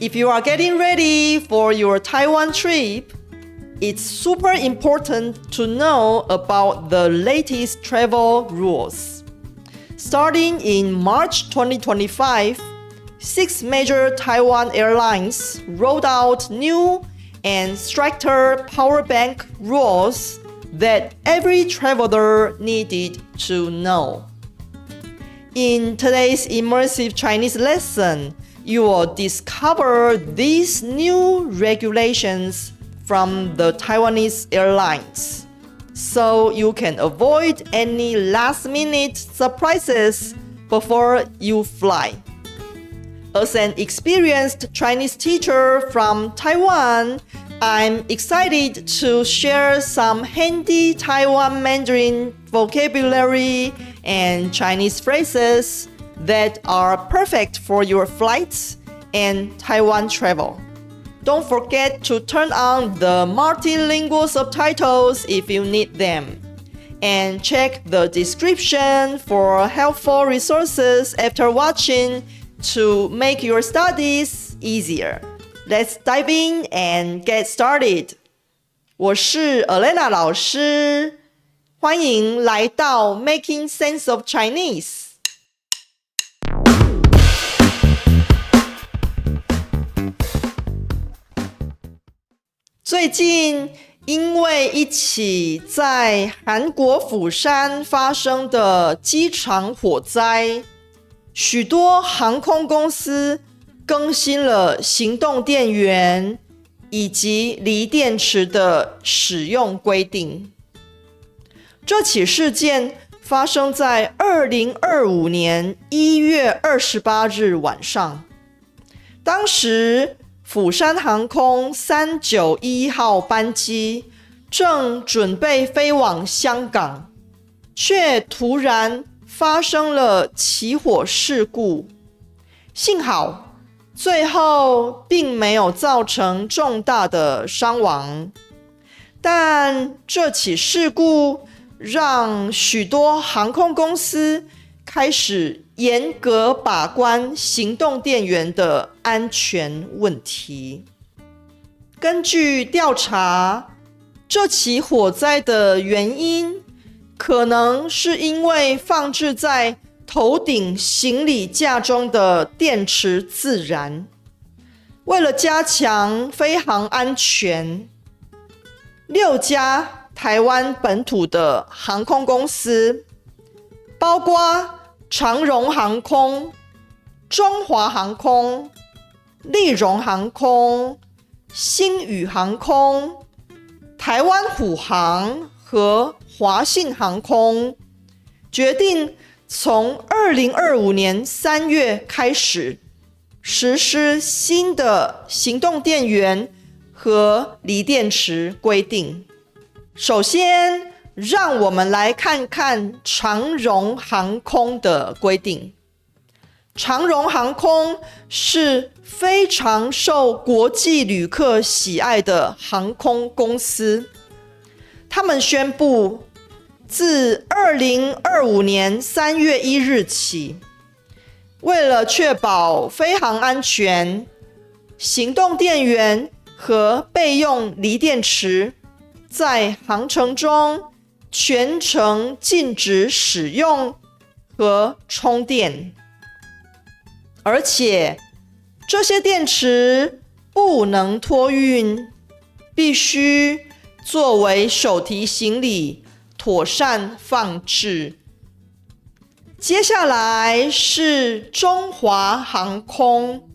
If you are getting ready for your Taiwan trip, it's super important to know about the latest travel rules. Starting in March 2025, 6 major Taiwan airlines rolled out new and stricter power bank rules that every traveler needed to know. In today's immersive Chinese lesson, you will discover these new regulations from the Taiwanese airlines, so you can avoid any last-minute surprises before you fly. As an experienced Chinese teacher from Taiwan, I'm excited to share some handy Taiwan Mandarin vocabulary and Chinese phrases that are perfect for your flights and Taiwan travel. Don't forget to turn on the multilingual subtitles if you need them. And check the description for helpful resources after watching to make your studies easier. Let's dive in and get started. 我是 Elena 老师，欢迎来到 Making Sense of Chinese。最近因为一起在韩国釜山发生的机场火灾，许多航空公司更新了行动电源以及锂电池的使用规定。这起事件发生在2025年1月28日晚上，当时釜山航空391号班机正准备飞往香港，却突然发生了起火事故。幸好最后并没有造成重大的伤亡，但这起事故让许多航空公司开始严格把关行动电源的安全问题。根据调查，这起火灾的原因可能是因为放置在头顶行李架中的电池自燃。为了加强飞航安全，6家台湾本土的航空公司，包括长荣航空、中华航空、立荣航空、星宇航空、台湾虎航和华信航空，决定从2025年3月开始实施新的行动电源和锂电池规定。首先，让我们来看看长荣航空的规定。长荣航空是非常受国际旅客喜爱的航空公司。他们宣布，自2025年3月1日起，为了确保飞航安全，行动电源和备用锂电池在航程中全程禁止使用和充电，而且这些电池不能托运，必须作为手提行李妥善放置。接下来是中华航空，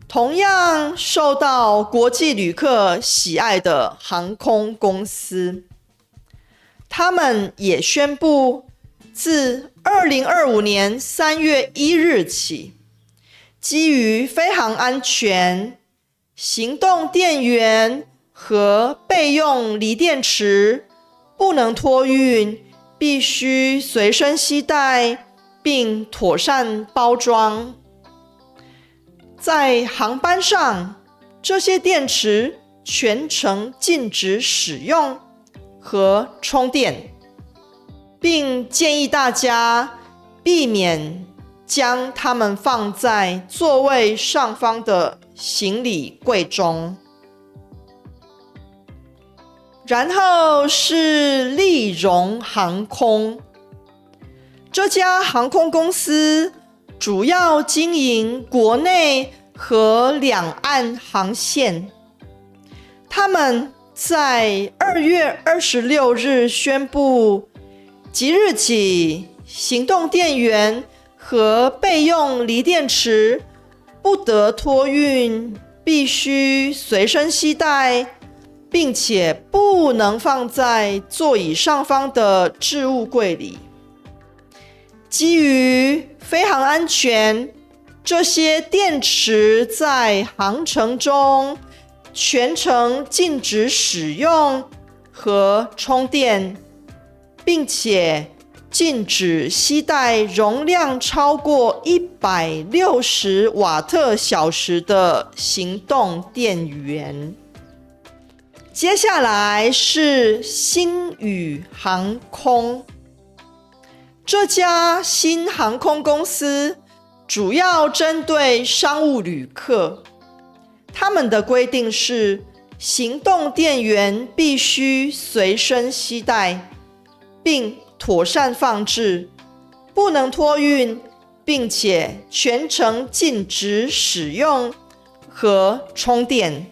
同样受到国际旅客喜爱的航空公司。他们也宣布，自2025年3月1日起，基于飞航安全，行动电源和备用锂电池不能托运，必须随身携带并妥善包装。在航班上，这些电池全程禁止使用和充电，并建议大家避免将它们放在座位上方的行李柜中。然后是立荣航空，这家航空公司主要经营国内和两岸航线。他们在2月26日宣布，即日起，行动电源和备用锂电池不得托运，必须随身携带，并且不能放在座椅上方的置物柜里。基于飞航安全，这些电池在航程中全程禁止使用和充电，并且禁止携带容量超过160瓦特小时的行动电源。接下来是星宇航空，这家新航空公司主要针对商务旅客。他们的规定是，行动电源必须随身携带，并妥善放置，不能托运，并且全程禁止使用和充电。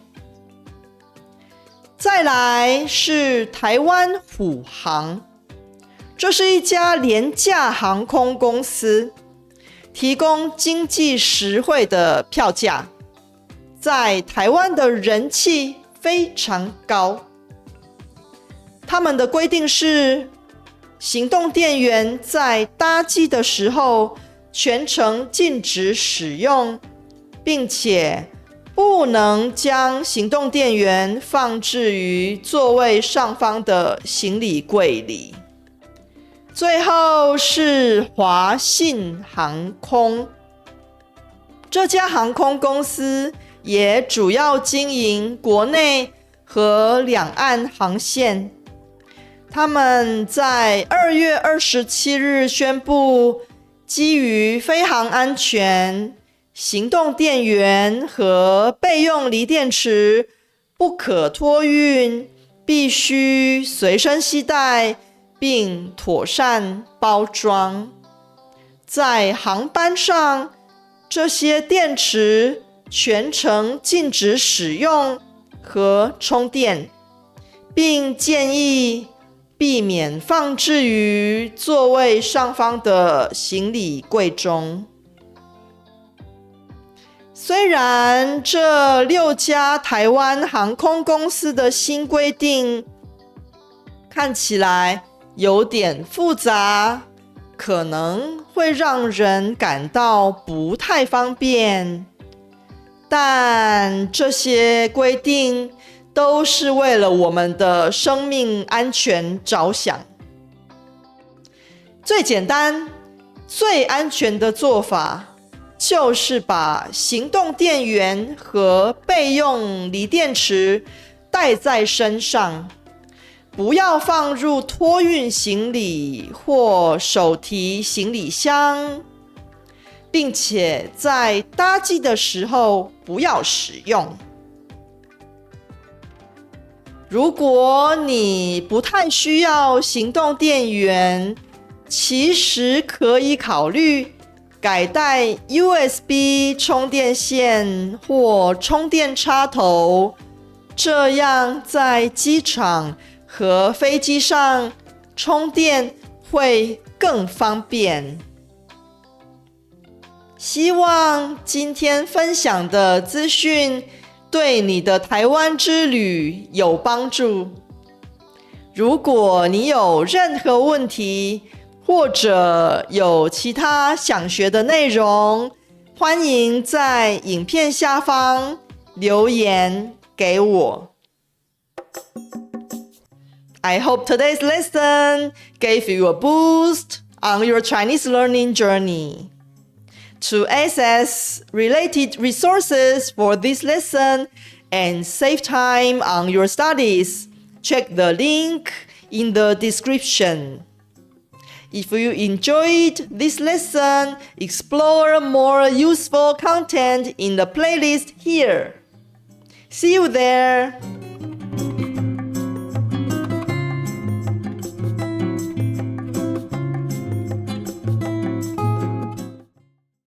再来是台湾虎航，这是一家廉价航空公司，提供经济实惠的票价，在台湾的人气非常高。他们的规定是，行动电源在搭机的时候全程禁止使用，并且不能将行动电源放置于座位上方的行李柜里。最后是华信航空，这家航空公司也主要经营国内和两岸航线。他们在2月27日宣布，基于飞航安全，行动电源和备用锂电池不可托运，必须随身携带并妥善包装。在航班上，这些电池全程禁止使用和充电，并建议避免放置于座位上方的行李柜中。虽然这6家台湾航空公司的新规定看起来有点复杂，可能会让人感到不太方便，但这些规定都是为了我们的生命安全着想。最简单、最安全的做法就是把行动电源和备用锂电池带在身上，不要放入托运行李或手提行李箱，并且在搭机的时候不要使用。如果你不太需要行动电源，其实可以考虑改带 USB 充电线或充电插头，这样在机场和飞机上充电会更方便。希望今天分享的资讯对你的台湾之旅有帮助。如果你有任何问题，或者有其他想学的内容，欢迎在影片下方留言给我。I hope today's lesson gave you a boost on your Chinese learning journey. To access related resources for this lesson and save time on your studies, check the link in the description. If you enjoyed this lesson, explore more useful content in the playlist here. See you there!